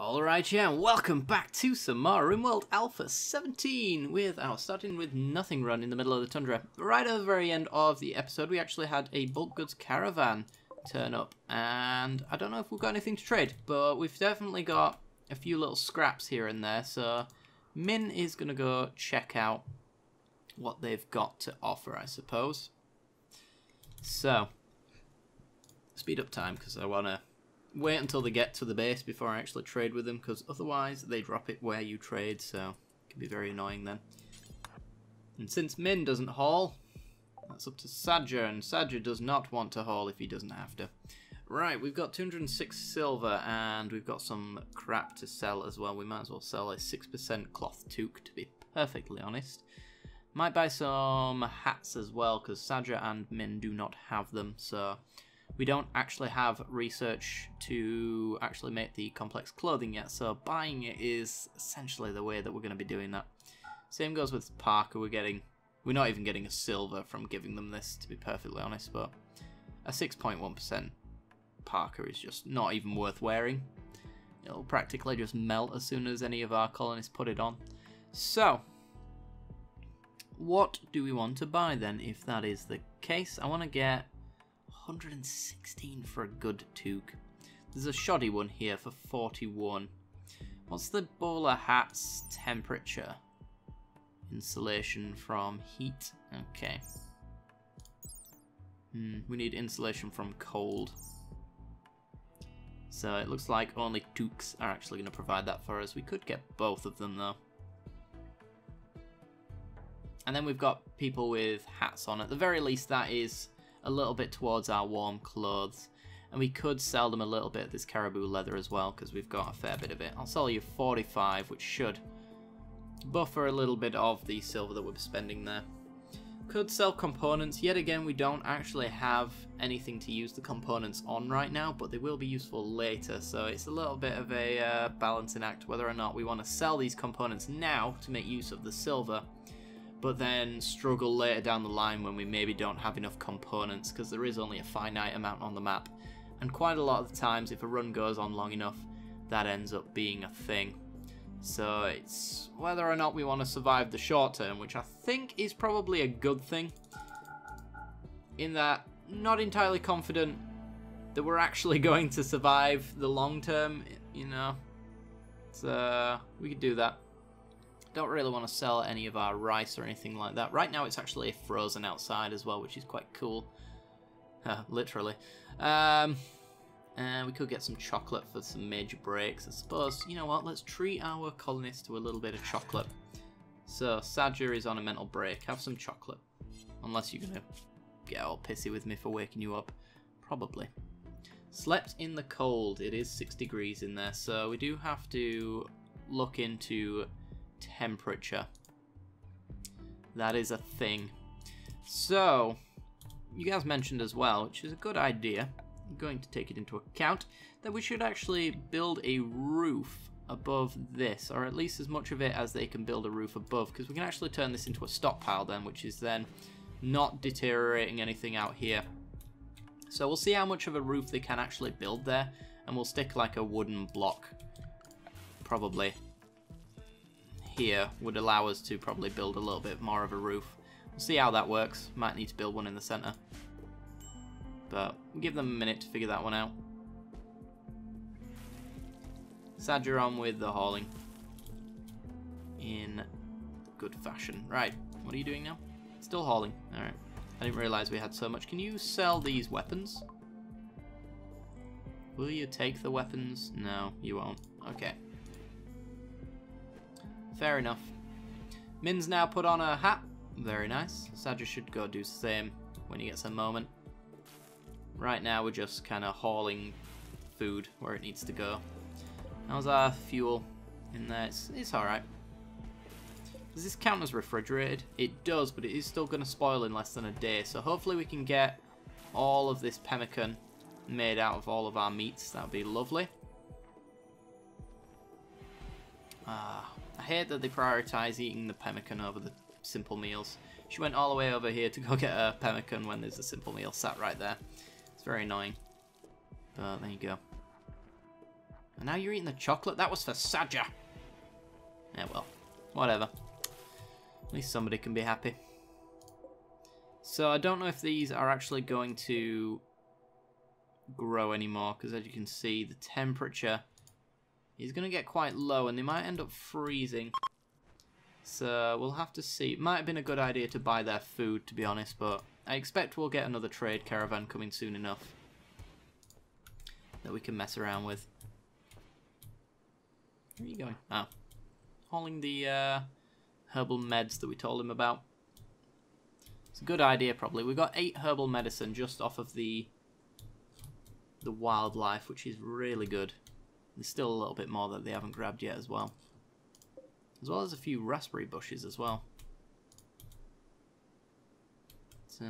Alright, yeah, welcome back to some more Rimworld Alpha 17 with our starting with nothing run in the middle of the tundra. Right at the very end of the episode, we actually had a bulk goods caravan turn up, and I don't know if we've got anything to trade, but we've definitely got a few little scraps here and there, so Min is going to go check out what they've got to offer, I suppose. So, speed up time, because I want to wait until they get to the base before I actually trade with them, because otherwise they drop it where you trade, so it can be very annoying then. And since Min doesn't haul, that's up to Sadger, and Sadger does not want to haul if he doesn't have to. Right, we've got 206 silver, and we've got some crap to sell as well. We might as well sell a 6% cloth toque, to be perfectly honest. Might buy some hats as well, because Sadger and Min do not have them, so we don't actually have research to actually make the complex clothing yet, so buying it is essentially the way that we're going to be doing that. Same goes with Parker. We're not even getting a silver from giving them this, to be perfectly honest, but a 6.1% Parker is just not even worth wearing. It'll practically just melt as soon as any of our colonists put it on. So, what do we want to buy then, if that is the case? I want to get 116 for a good toque. There's a shoddy one here for 41. What's the bowler hat's temperature? Insulation from heat. Okay. We need insulation from cold. So it looks like only toques are actually going to provide that for us. We could get both of them though. And then we've got people with hats on. At the very least, that is a little bit towards our warm clothes, and we could sell them a little bit of this caribou leather as well, because we've got a fair bit of it. I'll sell you 45, which should buffer a little bit of the silver that we're spending there. Could sell components. Yet again, we don't actually have anything to use the components on right now, but they will be useful later, so it's a little bit of a balancing act whether or not we want to sell these components now to make use of the silver, but then struggle later down the line when we maybe don't have enough components, because there is only a finite amount on the map, and quite a lot of the times if a run goes on long enough, that ends up being a thing. So it's whether or not we want to survive the short term, which I think is probably a good thing, in that not entirely confident that we're actually going to survive the long term, you know. So we could do that. Don't really want to sell any of our rice or anything like that. Right now it's actually frozen outside as well, which is quite cool. Literally. And we could get some chocolate for some major breaks, I suppose. You know what, let's treat our colonists to a little bit of chocolate. So, Sadger is on a mental break. Have some chocolate. Unless you're going to get all pissy with me for waking you up. Probably. Slept in the cold. It is 6 degrees in there, so we do have to look into temperature. That is a thing. So, you guys mentioned as well, which is a good idea, I'm going to take it into account, that we should actually build a roof above this, or at least as much of it as they can build a roof above, because we can actually turn this into a stockpile then, which is then not deteriorating anything out here. So we'll see how much of a roof they can actually build there, and we'll stick like a wooden block probably here would allow us to probably build a little bit more of a roof. We'll see how that works. Might need to build one in the center, but we'll give them a minute to figure that one out. Sadger on with the hauling in good fashion. Right, what are you doing now? Still hauling. Alright. I didn't realize we had so much. Can you sell these weapons? Will you take the weapons? No, you won't. Okay. Fair enough. Min's now put on a hat. Very nice. Sadger should go do the same when he gets a moment. Right now we're just kind of hauling food where it needs to go. How's our fuel in there? It's alright. Does this count as refrigerated? It does, but it is still going to spoil in less than a day. So hopefully we can get all of this pemmican made out of all of our meats. That would be lovely. I hate that they prioritise eating the pemmican over the simple meals. She went all the way over here to go get a pemmican when there's a simple meal sat right there. It's very annoying. But there you go. And now you're eating the chocolate? That was for Saja. Yeah, well, whatever. At least somebody can be happy. So I don't know if these are actually going to grow anymore, because as you can see, the temperature is going to get quite low and they might end up freezing. So we'll have to see. It might have been a good idea to buy their food, to be honest, but I expect we'll get another trade caravan coming soon enough that we can mess around with. Where are you going? Oh. Hauling the herbal meds that we told him about. It's a good idea, probably. We got 8 herbal medicine just off of the wildlife, which is really good. There's still a little bit more that they haven't grabbed yet as well. As well as a few raspberry bushes as well. So,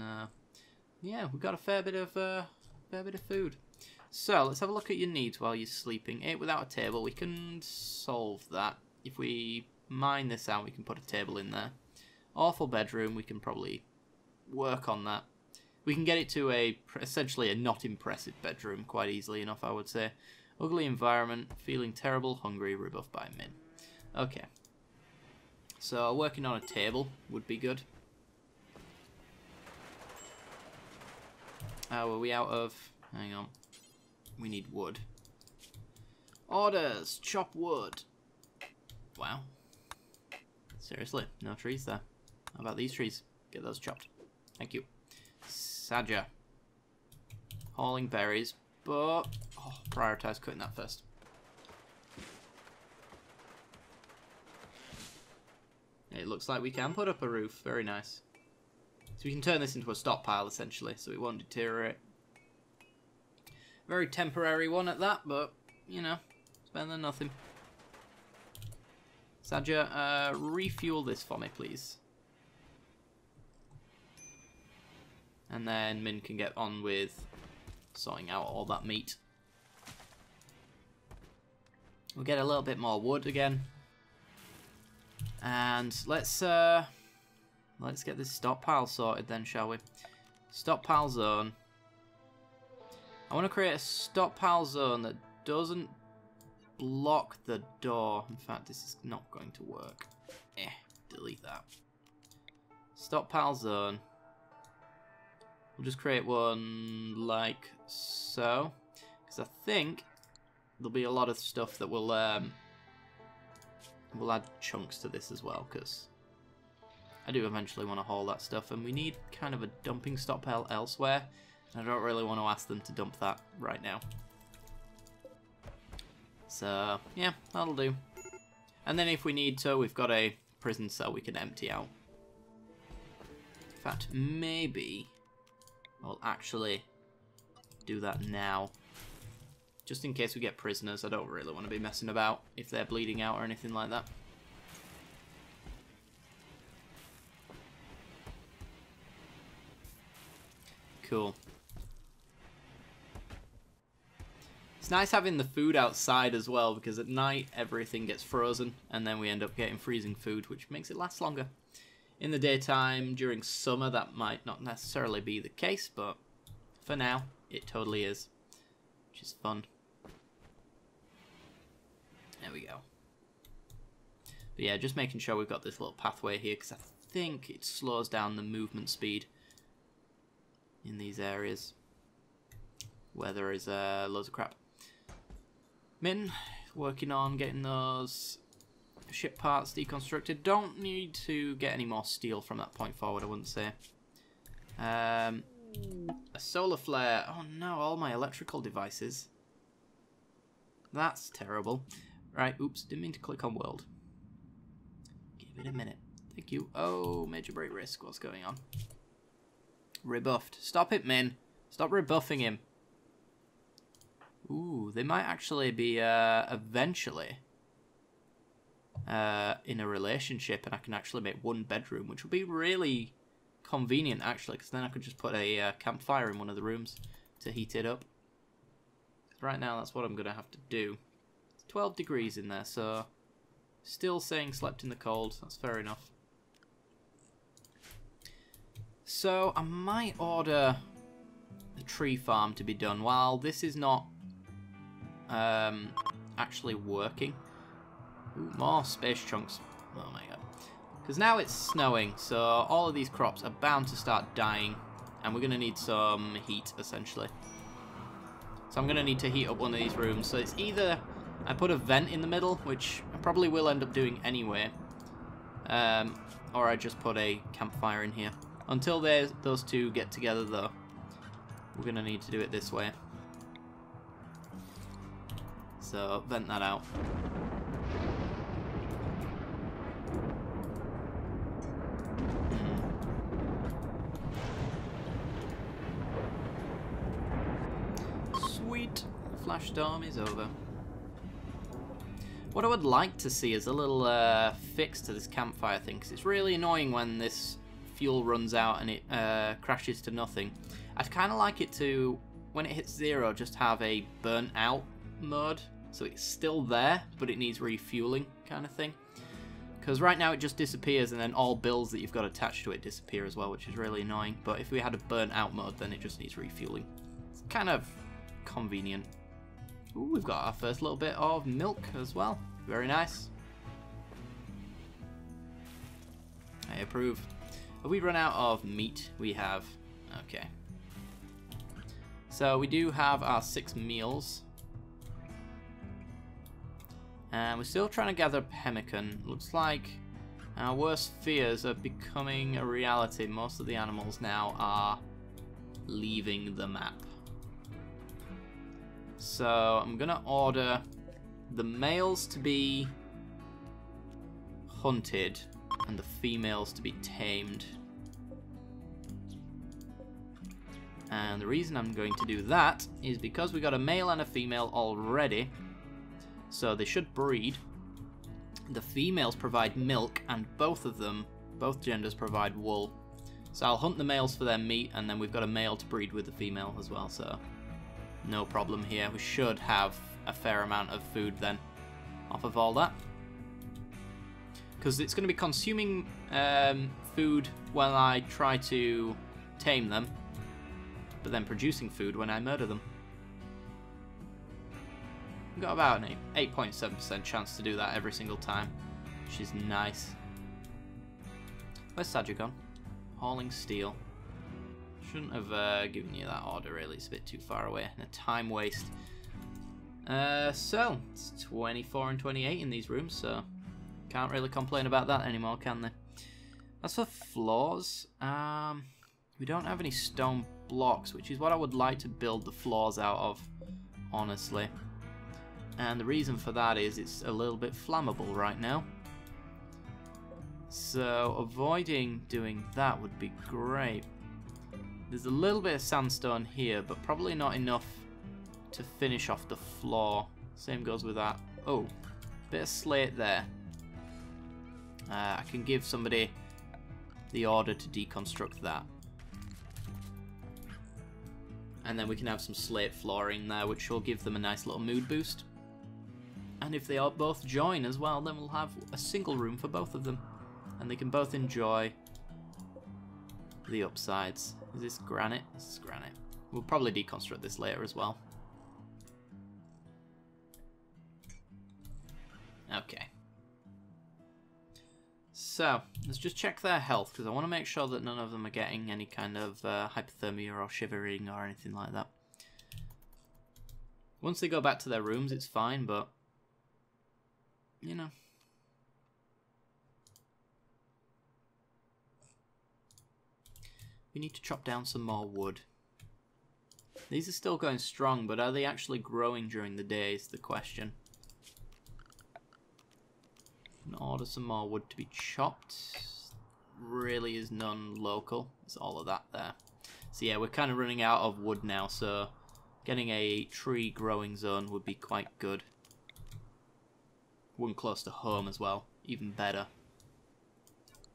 yeah, we've got a fair bit of food. So let's have a look at your needs while you're sleeping. 8 without a table. We can solve that. If we mine this out, we can put a table in there. Awful bedroom. We can probably work on that. We can get it to essentially a not impressive bedroom quite easily enough, I would say. Ugly environment. Feeling terrible. Hungry. Rebuffed by Min. Okay. So working on a table would be good. Are we out of... Hang on. We need wood. Orders! Chop wood! Wow. Seriously, no trees there. How about these trees? Get those chopped. Thank you. Saja. Hauling berries, but... Oh, prioritise cutting that first. It looks like we can put up a roof. Very nice. So we can turn this into a stockpile, essentially, so it won't deteriorate. Very temporary one at that, but, you know, it's better than nothing. Saja, refuel this for me, please. And then Min can get on with sorting out all that meat. We'll get a little bit more wood again. And let's get this stockpile sorted then, shall we? Stockpile zone. I want to create a stockpile zone that doesn't block the door. In fact, this is not going to work. Delete that. Stockpile zone. We'll just create one like so. Because I think there'll be a lot of stuff that will we'll add chunks to this as well, because I do eventually want to haul that stuff, and we need kind of a dumping stockpile elsewhere. I don't really want to ask them to dump that right now. So, yeah, that'll do. And then if we need to, we've got a prison cell we can empty out. In fact, maybe I'll actually do that now. Just in case we get prisoners, I don't really want to be messing about if they're bleeding out or anything like that. Cool. It's nice having the food outside as well, because at night everything gets frozen and then we end up getting freezing food, which makes it last longer. In the daytime, during summer, that might not necessarily be the case, but for now, it totally is, which is fun. There we go. But yeah, just making sure we've got this little pathway here, because I think it slows down the movement speed in these areas where there is loads of crap. Min, working on getting those ship parts deconstructed. Don't need to get any more steel from that point forward, I wouldn't say. A solar flare. Oh no, all my electrical devices. That's terrible. Right, oops, didn't mean to click on world. Give it a minute. Thank you. Oh, major break risk. What's going on? Rebuffed. Stop it, Min. Stop rebuffing him. Ooh, they might actually be eventually in a relationship, and I can actually make one bedroom, which would be really convenient actually, because then I could just put a campfire in one of the rooms to heat it up. Right now, that's what I'm gonna have to do. It's 12 degrees in there, so still saying slept in the cold. That's fair enough. So I might order a tree farm to be done. While this is not actually working. Ooh, more space chunks. Oh my god. Because now it's snowing, so all of these crops are bound to start dying. And we're going to need some heat, essentially. So I'm going to need to heat up one of these rooms. So it's either I put a vent in the middle, which I probably will end up doing anyway. Or I just put a campfire in here. Until those two get together, though, we're going to need to do it this way. So, vent that out. Sweet. The flash storm is over. What I would like to see is a little fix to this campfire thing, because it's really annoying when this fuel runs out and it crashes to nothing. I'd kind of like it to, when it hits 0, just have a burnt out mode, so it's still there, but it needs refueling kind of thing. Because right now it just disappears, and then all bills that you've got attached to it disappear as well, which is really annoying. But if we had a burnt out mode, then it just needs refueling. It's kind of convenient. Ooh, we've got our first little bit of milk as well. Very nice. I approve. Have we run out of meat? We have. Okay. So we do have our 6 meals. And we're still trying to gather pemmican. Looks like our worst fears are becoming a reality. Most of the animals now are leaving the map. So I'm going to order the males to be hunted and the females to be tamed. And the reason I'm going to do that is because we got a male and a female already. So they should breed. The females provide milk, and both genders provide wool. So I'll hunt the males for their meat, and then we've got a male to breed with the female as well, so no problem here. We should have a fair amount of food then off of all that. Because it's going to be consuming food when I try to tame them, but then producing food when I murder them. We've got about an 8.7% chance to do that every single time, which is nice. Where's Sadger gone? Hauling steel. Shouldn't have given you that order, really. It's a bit too far away and a time waste. So, it's 24 and 28 in these rooms, so can't really complain about that anymore, can they? As for floors, we don't have any stone blocks, which is what I would like to build the floors out of, honestly. And the reason for that is it's a little bit flammable right now. So avoiding doing that would be great. There's a little bit of sandstone here, but probably not enough to finish off the floor. Same goes with that. Oh, bit of slate there. I can give somebody the order to deconstruct that. And then we can have some slate flooring there, which will give them a nice little mood boost. And if they all both join as well, then we'll have a single room for both of them. And they can both enjoy the upsides. Is this granite? This is granite. We'll probably deconstruct this later as well. Okay. So, let's just check their health, because I want to make sure that none of them are getting any kind of hypothermia or shivering or anything like that. Once they go back to their rooms, it's fine, but you know. We need to chop down some more wood. These are still going strong, but are they actually growing during the day is the question. And order some more wood to be chopped. Really is none local. It's all of that there. So yeah, we're kind of running out of wood now, so getting a tree growing zone would be quite good. One close to home as well, even better.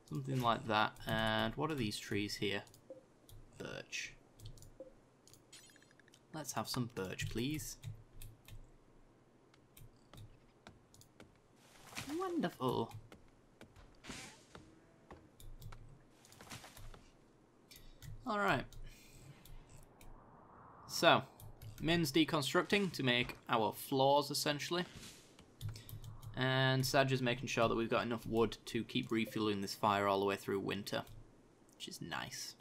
Something like that. And what are these trees here? Birch. Let's have some birch, please. Wonderful. Alright. So, Min's deconstructing to make our floors, essentially. And Saj is making sure that we've got enough wood to keep refueling this fire all the way through winter. Which is nice.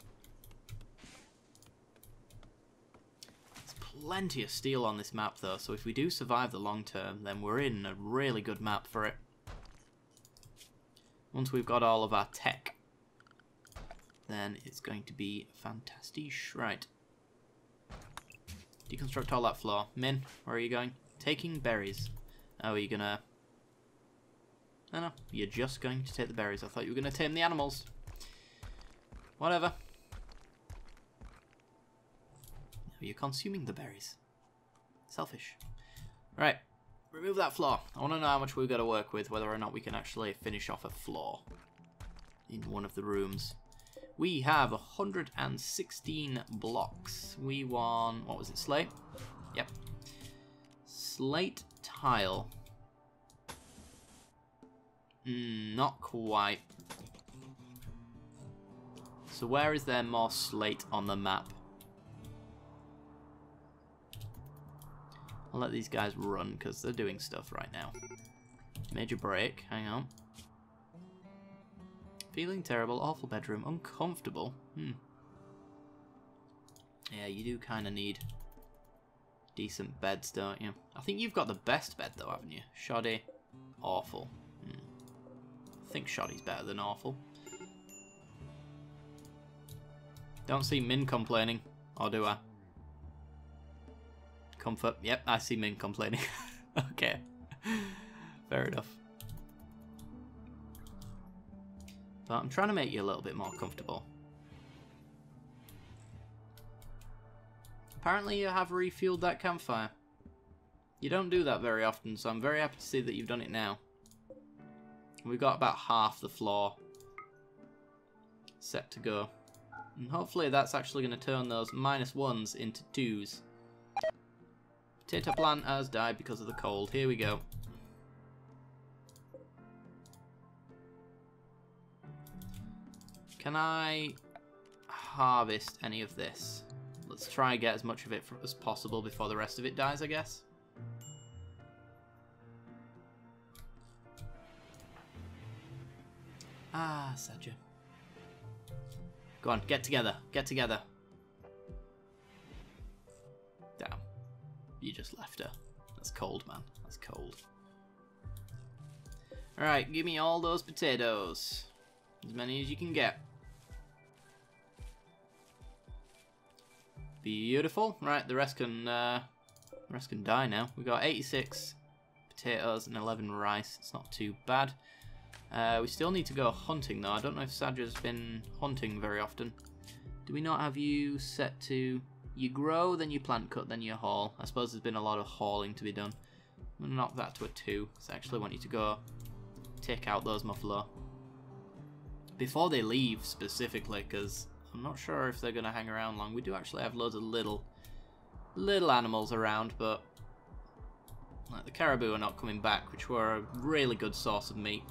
There's plenty of steel on this map, though, so if we do survive the long term, then we're in a really good map for it. Once we've got all of our tech, then it's going to be fantastic. Right. Deconstruct all that floor. Min, where are you going? Taking berries. Oh, are you gonna... Oh no, you're just going to take the berries. I thought you were going to tame the animals. Whatever. You're consuming the berries. Selfish. Right. Remove that floor. I want to know how much we've got to work with, whether or not we can actually finish off a floor in one of the rooms. We have 116 blocks. We want... What was it? Slate? Yep. Slate tile. Not quite. So where is there more slate on the map? I'll let these guys run because they're doing stuff right now. Major break. Hang on. Feeling terrible. Awful bedroom. Uncomfortable. Yeah, you do kind of need decent beds, don't you? I think you've got the best bed though, haven't you? Shoddy. Awful. I think shoddy's better than awful. Don't see Min complaining. Or do I? Comfort. Yep, I see Min complaining. Okay. Fair enough. But I'm trying to make you a little bit more comfortable. Apparently you have refueled that campfire. You don't do that very often, so I'm very happy to see that you've done it now. We've got about half the floor set to go. And hopefully that's actually going to turn those -1s into 2s. Potato plant has died because of the cold. Here we go. Can I harvest any of this? Let's try and get as much of it as possible before the rest of it dies, I guess. Ah, Saja. Go on, get together. Get together. Damn. You just left her. That's cold, man. That's cold. Alright, give me all those potatoes. As many as you can get. Beautiful. Right, the rest can die now. We got 86 potatoes and 11 rice. It's not too bad. We still need to go hunting though. I don't know if Saja's been hunting very often. Do we not have you set to... You grow, then you plant cut, then you haul. I suppose there's been a lot of hauling to be done. I'm going to knock that to a 2. So I actually want you to go take out those muffalo. Before they leave specifically, because I'm not sure if they're going to hang around long. We do actually have loads of little animals around, but like the caribou are not coming back, which were a really good source of meat.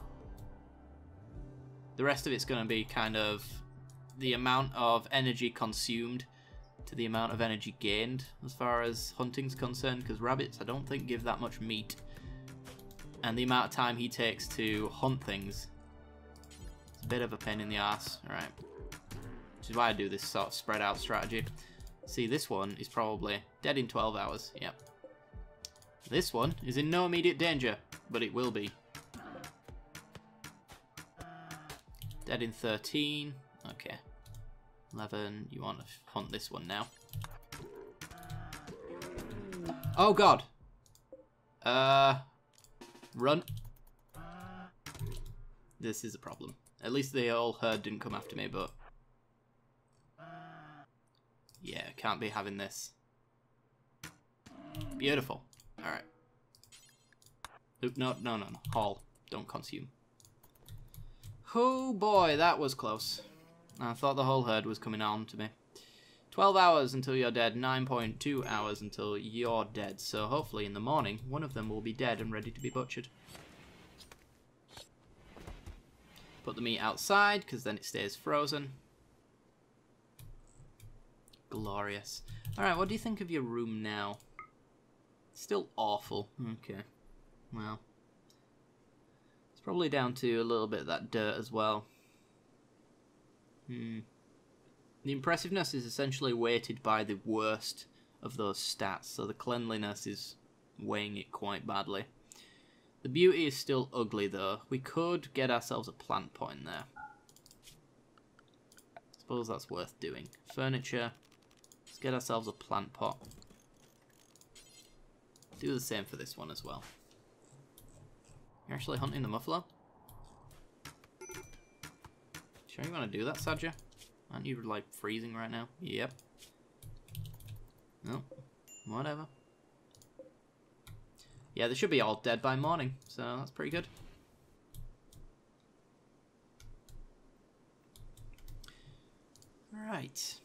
The rest of it's going to be kind of the amount of energy consumed to the amount of energy gained as far as hunting's concerned, because rabbits I don't think give that much meat, and the amount of time he takes to hunt things, it's a bit of a pain in the ass. Alright, which is why I do this sort of spread out strategy. See, this one is probably dead in 12 hours. Yep. This one is in no immediate danger, but it will be. Dead in 13. Okay. 11. You want to hunt this one now. Oh god. Run. This is a problem. At least the whole herd didn't come after me, but... Yeah, can't be having this. Beautiful. Alright. No. Haul. Don't consume. Oh boy, that was close. I thought the whole herd was coming on to me. 12 hours until you're dead, 9.2 hours until you're dead. So hopefully in the morning, one of them will be dead and ready to be butchered. Put the meat outside, because then it stays frozen. Glorious. Alright, what do you think of your room now? Still awful. Okay. Well. It's probably down to a little bit of that dirt as well. The impressiveness is essentially weighted by the worst of those stats, so the cleanliness is weighing it quite badly. The beauty is still ugly though. We could get ourselves a plant pot in there. Suppose that's worth doing. Furniture. Let's get ourselves a plant pot. Do the same for this one as well. You're actually hunting the muffler? Sure you want to do that, Sadja? Aren't you, like, freezing right now? Yep. No. Whatever. Yeah, they should be all dead by morning, so that's pretty good. Right.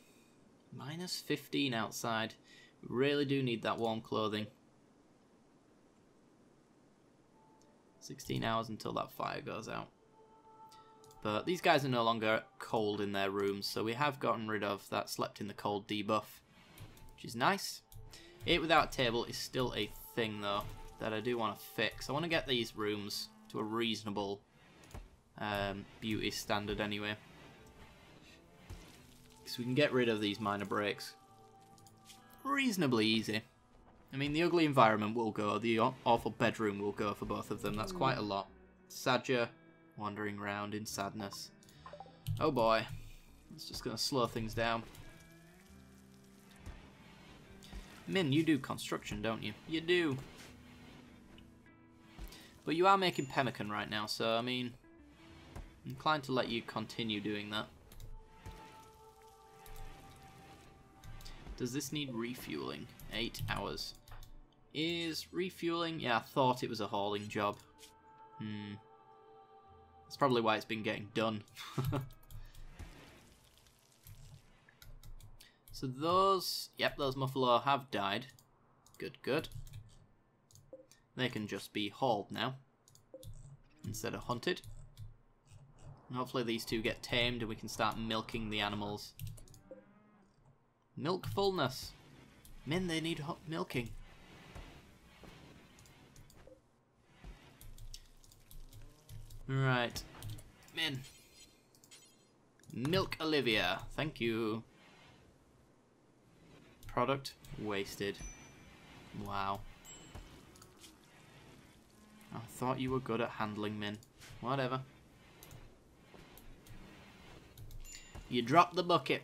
Minus 15 outside. We really do need that warm clothing. 16 hours until that fire goes out. But these guys are no longer cold in their rooms, so we have gotten rid of that slept in the cold debuff, which is nice. 8 without a table is still a thing though that I do want to fix. I want to get these rooms to a reasonable beauty standard anyway, because we can get rid of these minor breaks reasonably easy. I mean, the ugly environment will go, the awful bedroom will go for both of them. That's quite a lot. Sadja wandering around in sadness. Oh boy. It's just going to slow things down. Min, you do construction, don't you? You do. But you are making pemmican right now, so I mean, I'm inclined to let you continue doing that. Does this need refueling? 8 hours. Is refueling? Yeah, I thought it was a hauling job. That's probably why it's been getting done. So those, yep, those muffalo have died. Good, good. They can just be hauled now, instead of hunted. And hopefully these two get tamed and we can start milking the animals. Milk fullness. Min, they need milking. Right. Min. Milk Olivia. Thank you. Product wasted. Wow. I thought you were good at handling, Min. Whatever. You dropped the bucket.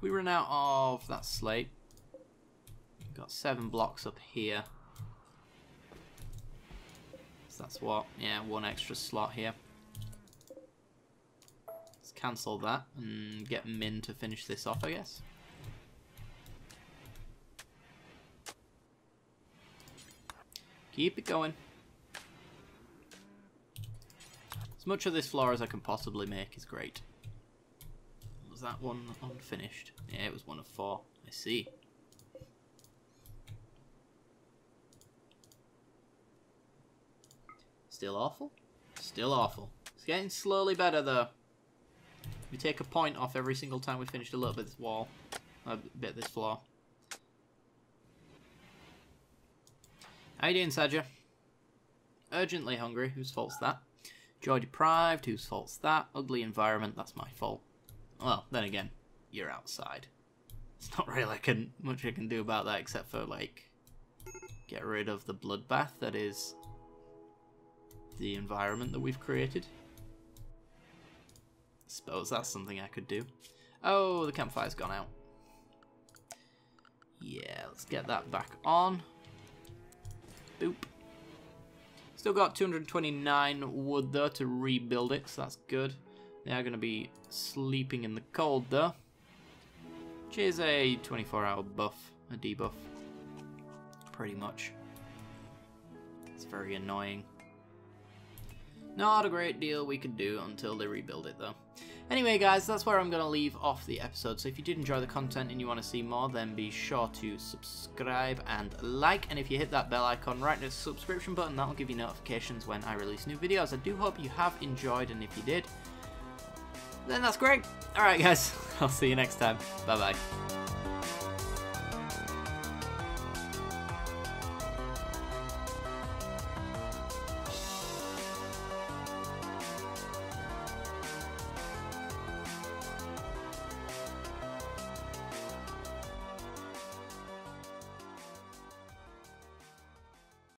We run out of that slate. We've got 7 blocks up here. So that's what? Yeah, 1 extra slot here. Let's cancel that and get Min to finish this off, I guess. Keep it going. As much of this floor as I can possibly make is great. Was that one unfinished? Yeah, it was 1 of 4. I see. Still awful? Still awful. It's getting slowly better though. We take a point off every single time we finished a little bit of this wall. A bit of this floor. How you doing, Sadja? Urgently hungry. Whose fault's that? Joy deprived. Whose fault's that? Ugly environment. That's my fault. Well, then again, you're outside. It's not really much I can do about that except for, like, get rid of the bloodbath that is the environment that we've created. Suppose that's something I could do. Oh, the campfire's gone out. Yeah, let's get that back on. Boop. Still got 229 wood though to rebuild it, so that's good. They are going to be sleeping in the cold though, which is a 24-hour buff, a debuff, pretty much. It's very annoying. Not a great deal we could do until they rebuild it though. Anyway guys, that's where I'm going to leave off the episode. So if you did enjoy the content and you want to see more, then be sure to subscribe and like. And if you hit that bell icon right next to the subscription button, that'll give you notifications when I release new videos. I do hope you have enjoyed, and if you did, then that's great. Alright guys, I'll see you next time. Bye bye.